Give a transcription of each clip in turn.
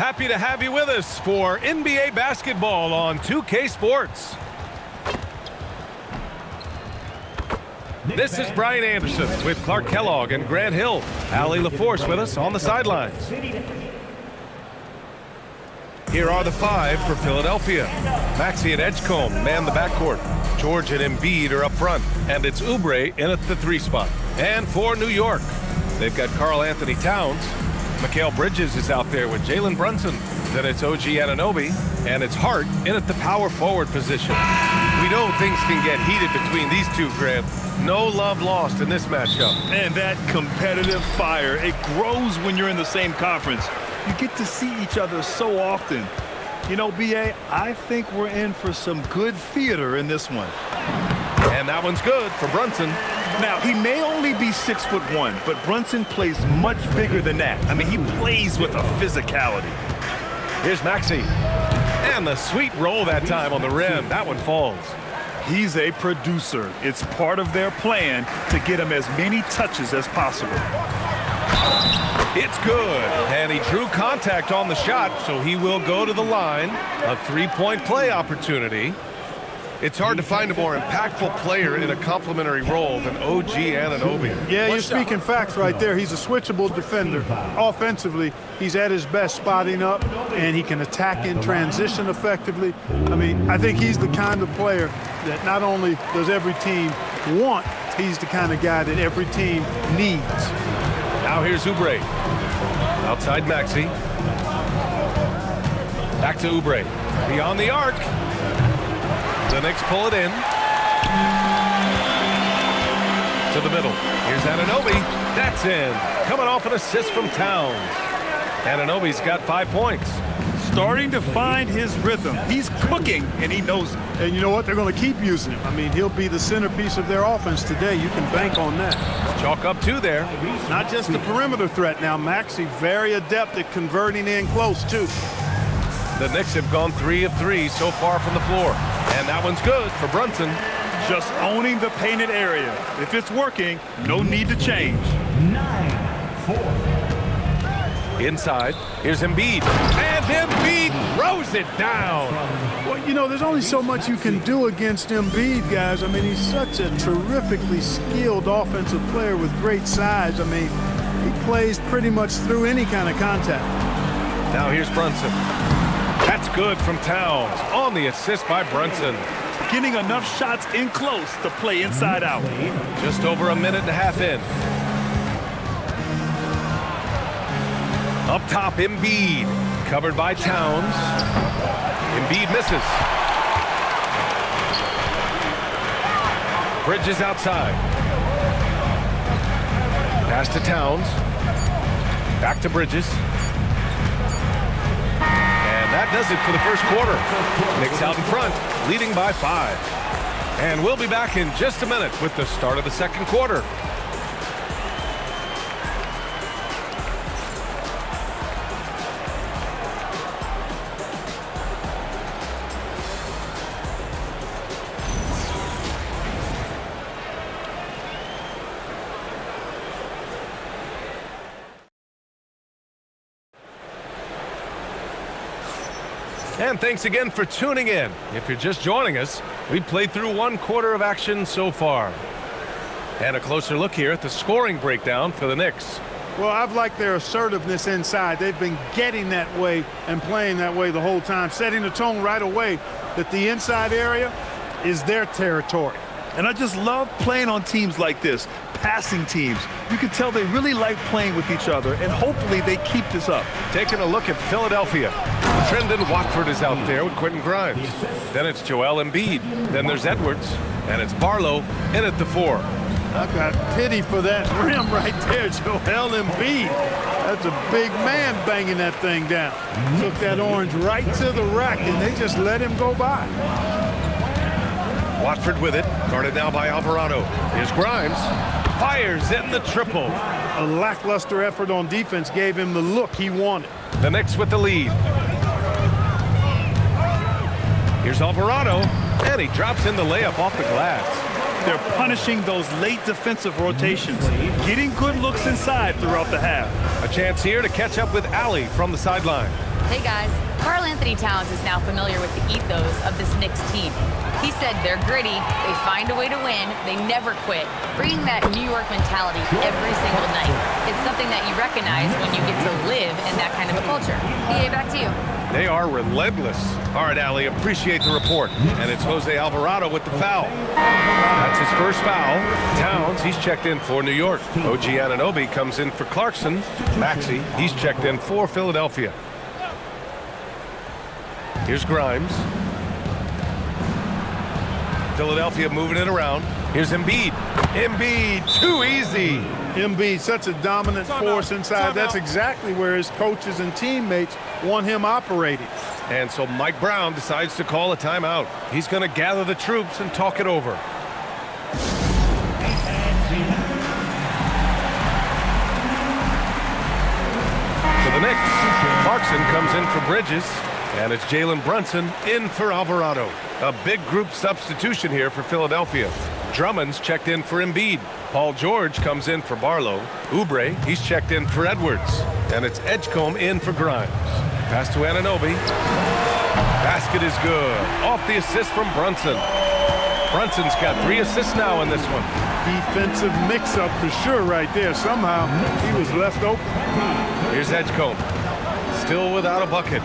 Happy to have you with us for NBA basketball on 2K Sports. This is Brian Anderson with Clark Kellogg and Grant Hill. Allie LaForce with us on the sidelines. Here are the five for Philadelphia. Maxey and Edgecombe man the backcourt. George and Embiid are up front. And it's Oubre in at the 3 spot. And for New York, they've got Karl Anthony Towns. Mikal Bridges is out there with Jalen Brunson. Then it's OG Anunoby. And it's Hart in at the power forward position. We know things can get heated between these two, Grant. No love lost in this matchup. And that competitive fire, it grows when you're in the same conference. You get to see each other so often. You know, B.A., I think we're in for some good theater in this one. And that one's good for Brunson. Now, he may only be 6'1", but Brunson plays much bigger than that. I mean, he plays with a physicality. Here's Maxey. And the sweet roll that time on the rim. That one falls. He's a producer. It's part of their plan to get him as many touches as possible. It's good, and he drew contact on the shot, so he will go to the line. A 3-point play opportunity. It's hard to find a more impactful player in a complementary role than OG Anunoby. Yeah, you're speaking facts right there. He's a switchable defender. Offensively, he's at his best spotting up, and he can attack in transition effectively. I mean, I think he's the kind of player that not only does every team want, he's the kind of guy that every team needs. Now here's Oubre. Outside Maxey. Back to Oubre. Beyond the arc. The Knicks pull it in. To the middle. Here's Anunoby. That's in. Coming off an assist from Towns. Anunoby's got 5 points. Starting to find his rhythm. He's cooking, and he knows it. And you know what? They're going to keep using him. I mean, he'll be the centerpiece of their offense today. You can bank on that. Chalk up 2 there. Not just the perimeter threat now. Maxey very adept at converting in close, too. The Knicks have gone 3 of 3 so far from the floor. And that one's good for Brunson. Just owning the painted area. If it's working, no need to change. 9-4. Inside, here's Embiid. And Embiid throws it down. Well, you know, there's only so much you can do against Embiid, guys. I mean, he's such a terrifically skilled offensive player with great size. I mean, he plays pretty much through any kind of contact. Now here's Brunson. That's good from Towns on the assist by Brunson. Getting enough shots in close to play inside out. Just over a minute and a half in. Up top, Embiid. Covered by Towns. Embiid misses. Bridges outside. Pass to Towns. Back to Bridges. That does it for the first quarter. Knicks out in front, leading by 5. And we'll be back in just a minute with the start of the second quarter. And thanks again for tuning in. If you're just joining us, we've played through 1 quarter of action so far. And a closer look here at the scoring breakdown for the Knicks. Well, I've liked their assertiveness inside. They've been getting that way and playing that way the whole time, setting the tone right away that the inside area is their territory. And I just love playing on teams like this, passing teams. You can tell they really like playing with each other, and hopefully they keep this up. Taking a look at Philadelphia. Trendon Watford is out there with Quentin Grimes. Then it's Joel Embiid. Then there's Edwards. And it's Barlow in at the 4. I've got pity for that rim right there, Joel Embiid. That's a big man banging that thing down. Took that orange right to the rack, and they just let him go by. Watford with it, guarded now by Alvarado. Here's Grimes. Fires in the triple. A lackluster effort on defense gave him the look he wanted. The Knicks with the lead. Here's Alvarado, and he drops in the layup off the glass. They're punishing those late defensive rotations, getting good looks inside throughout the half. A chance here to catch up with Allie from the sideline. Hey guys, Karl Anthony Towns is now familiar with the ethos of this Knicks team. He said they're gritty, they find a way to win, they never quit, bringing that New York mentality every single night. It's something that you recognize when you get to live in that kind of a culture. BA, back to you. They are relentless. All right, Allie, appreciate the report. And it's Jose Alvarado with the foul. That's his first foul. Towns, he's checked in for New York. OG Anunoby comes in for Clarkson. Maxey, he's checked in for Philadelphia. Here's Grimes. Philadelphia moving it around. Here's Embiid. Embiid, too easy. Embiid, such a dominant force inside. That's exactly where his coaches and teammates want him operating. And so Mike Brown decides to call a timeout. He's going to gather the troops and talk it over. For the Knicks, Clarkson comes in for Bridges. And it's Jalen Brunson in for Alvarado. A big group substitution here for Philadelphia. Drummond's checked in for Embiid. Paul George comes in for Barlow. Oubre, he's checked in for Edwards. And it's Edgecombe in for Grimes. Pass to Anunoby. Basket is good. Off the assist from Brunson. Brunson's got 3 assists now in this one. Defensive mix-up for sure right there. Somehow he was left open. Here's Edgecombe. Still without a bucket.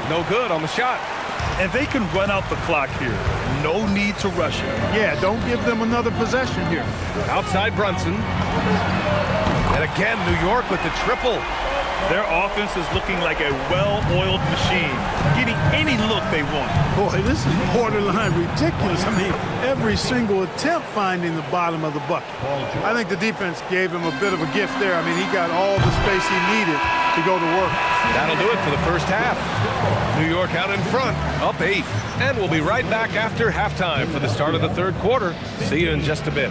No good on the shot. And they can run out the clock here. No need to rush it. Yeah, don't give them another possession here. Outside Brunson. And again, New York with the triple. Their offense is looking like a well-oiled machine, getting any look they want. Boy, this is borderline ridiculous. I mean, every single attempt finding the bottom of the bucket. I think the defense gave him a bit of a gift there. I mean, he got all the space he needed to go to work. That'll do it for the first half. New York out in front, up 8. And we'll be right back after halftime for the start of the third quarter. See you in just a bit.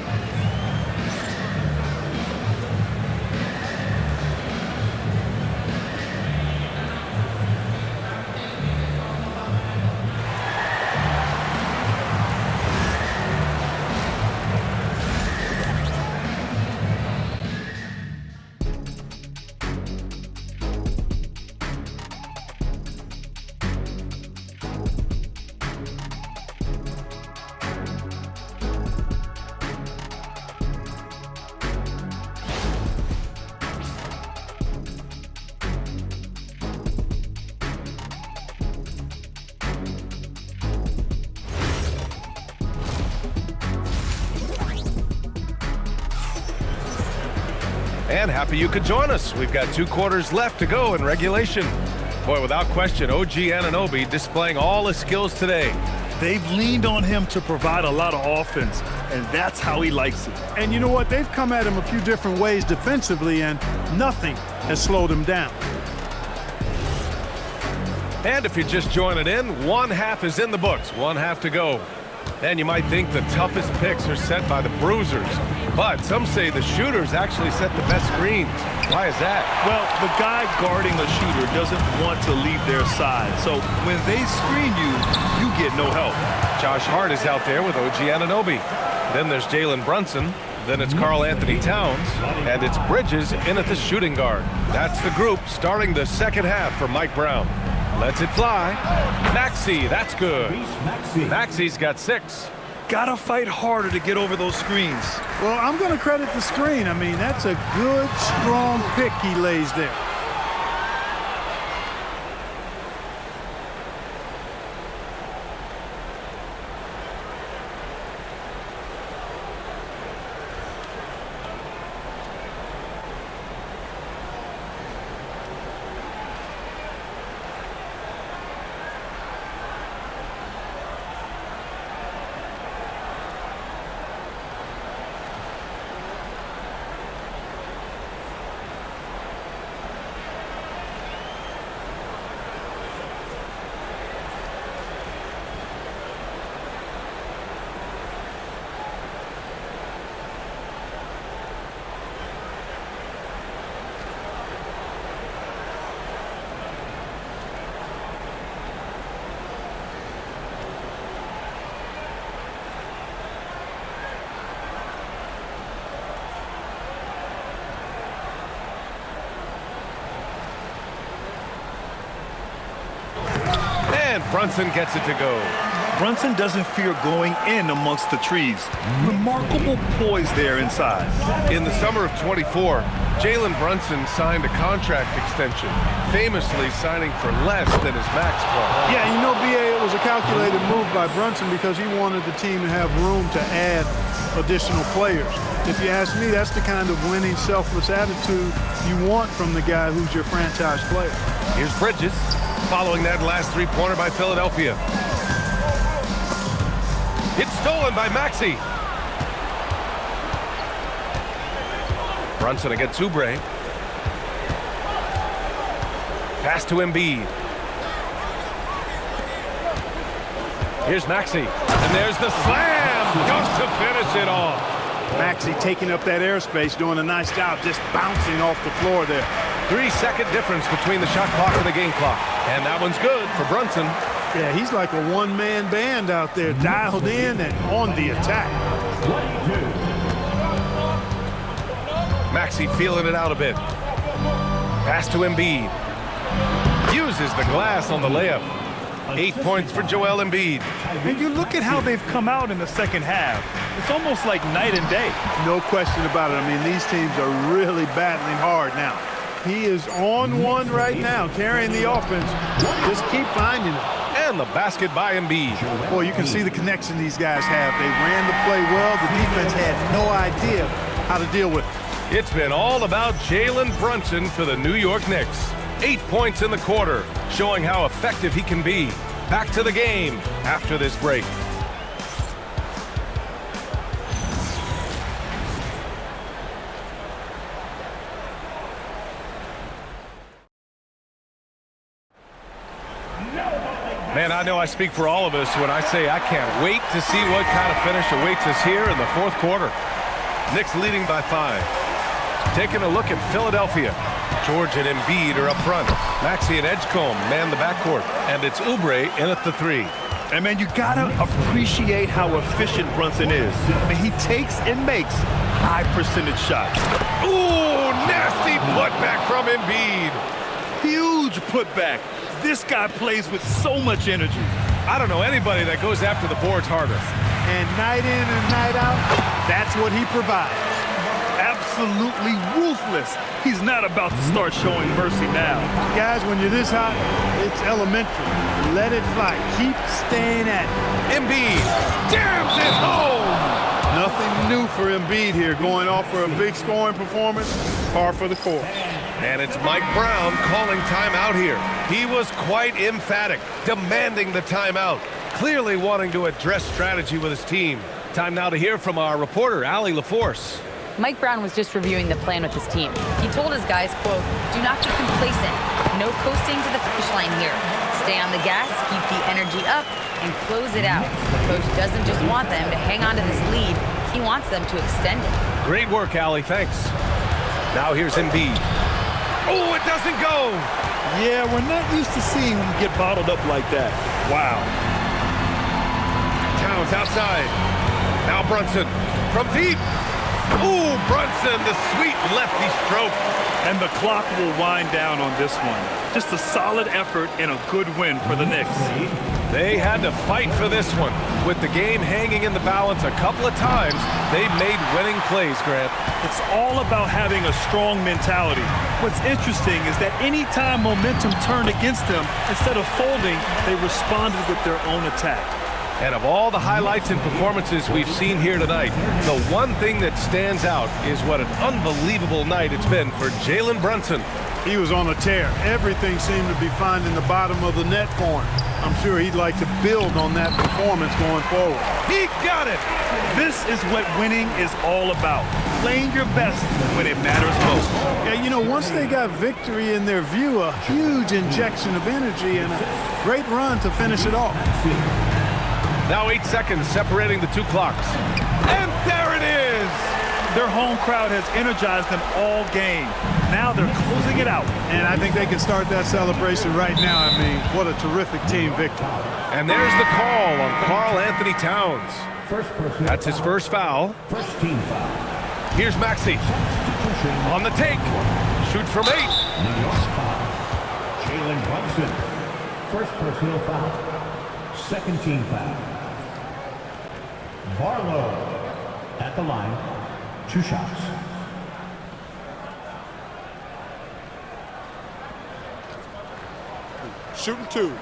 And happy you could join us. We've got 2 quarters left to go in regulation. Boy, without question, OG Anunoby displaying all his skills today. They've leaned on him to provide a lot of offense, and that's how he likes it. And you know what? They've come at him a few different ways defensively, and nothing has slowed him down. And if you're just joining in, 1 half is in the books, 1 half to go. And you might think the toughest picks are set by the bruisers, but some say the shooters actually set the best screens. Why is that? Well, the guy guarding a shooter doesn't want to leave their side, so when they screen you, you get no help. Josh Hart is out there with OG Anunoby. Then there's Jalen Brunson. Then it's Karl Anthony Towns. And it's Bridges in at the shooting guard. That's the group starting the second half for Mike Brown. Lets it fly. Maxey, that's good. Maxey's got 6. Gotta fight harder to get over those screens. Well, I'm going to credit the screen. I mean, that's a good, strong pick he lays there. And Brunson gets it to go. Brunson doesn't fear going in amongst the trees. Remarkable poise there inside. In the summer of 24, Jalen Brunson signed a contract extension, famously signing for less than his max clause. Yeah, you know, B.A., it was a calculated move by Brunson because he wanted the team to have room to add additional players. If you ask me, that's the kind of winning, selfless attitude you want from the guy who's your franchise player. Here's Bridges, following that last three-pointer by Philadelphia. It's stolen by Maxey. Brunson against Oubre. Pass to Embiid. Here's Maxey. And there's the slam. Dunk to finish it off. Maxey taking up that airspace, doing a nice job just bouncing off the floor there. 3-second difference between the shot clock and the game clock. And that one's good for Brunson. Yeah, he's like a one-man band out there, dialed in and on the attack. Maxey feeling it out a bit. Pass to Embiid. Uses the glass on the layup. 8 points for Joel Embiid. And you look at how they've come out in the second half. It's almost like night and day. No question about it. I mean, these teams are really battling hard now. He is on one right now, carrying the offense. Just keep finding it. And the basket by Embiid. Boy, you can see the connection these guys have. They ran the play well. The defense had no idea how to deal with it. It's been all about Jalen Brunson for the New York Knicks. 8 points in the quarter, showing how effective he can be. Back to the game after this break. Man, I know I speak for all of us when I say I can't wait to see what kind of finish awaits us here in the fourth quarter. Knicks leading by 5. Taking a look at Philadelphia. George and Embiid are up front. Maxey and Edgecombe man the backcourt. And it's Oubre in at the 3. And, man, you got to appreciate how efficient Brunson is. I mean, he takes and makes high-percentage shots. Ooh, nasty putback from Embiid. Huge putback. This guy plays with so much energy. I don't know anybody that goes after the boards harder. And night in and night out, that's what he provides. Absolutely ruthless. He's not about to start showing mercy now. Guys, when you're this hot, it's elementary. Let it fly. Keep staying at it. Embiid jams it home. Nothing new for Embiid here, going off for a big scoring performance. Par for the course. And it's Mike Brown calling timeout here. He was quite emphatic, demanding the timeout, clearly wanting to address strategy with his team. Time now to hear from our reporter, Allie LaForce. Mike Brown was just reviewing the plan with his team. He told his guys, quote, "Do not get complacent. No coasting to the finish line here. Stay on the gas, keep the energy up, and close it out." The coach doesn't just want them to hang on to this lead. He wants them to extend it. Great work, Allie. Thanks. Now here's Embiid. Oh, it doesn't go. Yeah, we're not used to seeing him get bottled up like that. Wow. Towns outside. Now Brunson from deep. Ooh, Brunson, the sweet lefty stroke. And the clock will wind down on this one. Just a solid effort and a good win for the Knicks. They had to fight for this one. With the game hanging in the balance a couple of times, they made winning plays, Grant. It's all about having a strong mentality. What's interesting is that anytime momentum turned against them, instead of folding, they responded with their own attack. And of all the highlights and performances we've seen here tonight, the one thing that stands out is what an unbelievable night it's been for Jalen Brunson. He was on a tear. Everything seemed to be finding the bottom of the net for him. I'm sure he'd like to build on that performance going forward. He got it! This is what winning is all about. Playing your best when it matters most. Yeah, you know, once they got victory in their view, a huge injection of energy and a great run to finish it off. Now 8 seconds separating the two clocks. And there it is! Their home crowd has energized them all game. Now they're closing it out. And I think they can start that celebration right now. I mean, what a terrific team victory. And there's the call on Karl Anthony Towns. That's his first foul. First team foul. Here's Maxey. On the take. Shoot from 8. New York foul. Jalen Brunson. First personal foul. Second team foul. Barlow at the line. 2 shots. Shooting 2.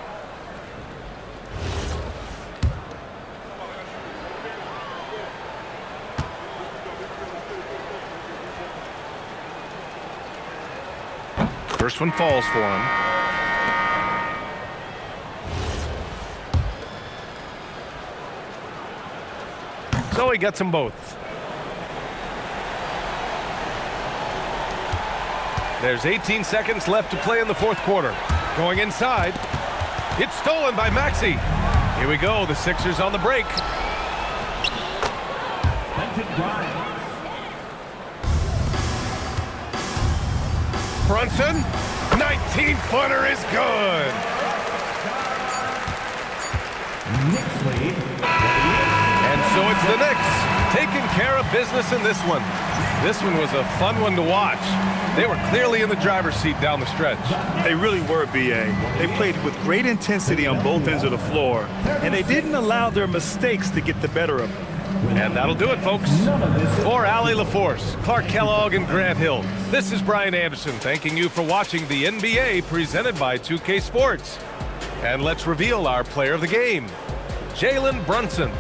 First one falls for him. So he gets them both. There's 18 seconds left to play in the fourth quarter. Going inside. It's stolen by Maxey. Here we go. The Sixers on the break. Brunson. 19-footer is good. Knicks lead. And so it's the Knicks taking care of business in this one. This one was a fun one to watch. They were clearly in the driver's seat down the stretch. They really were, B.A. They played with great intensity on both ends of the floor, and they didn't allow their mistakes to get the better of them. And that'll do it, folks. For Allie LaForce, Clark Kellogg, and Grant Hill, this is Brian Anderson thanking you for watching the NBA presented by 2K Sports. And let's reveal our player of the game, Jalen Brunson.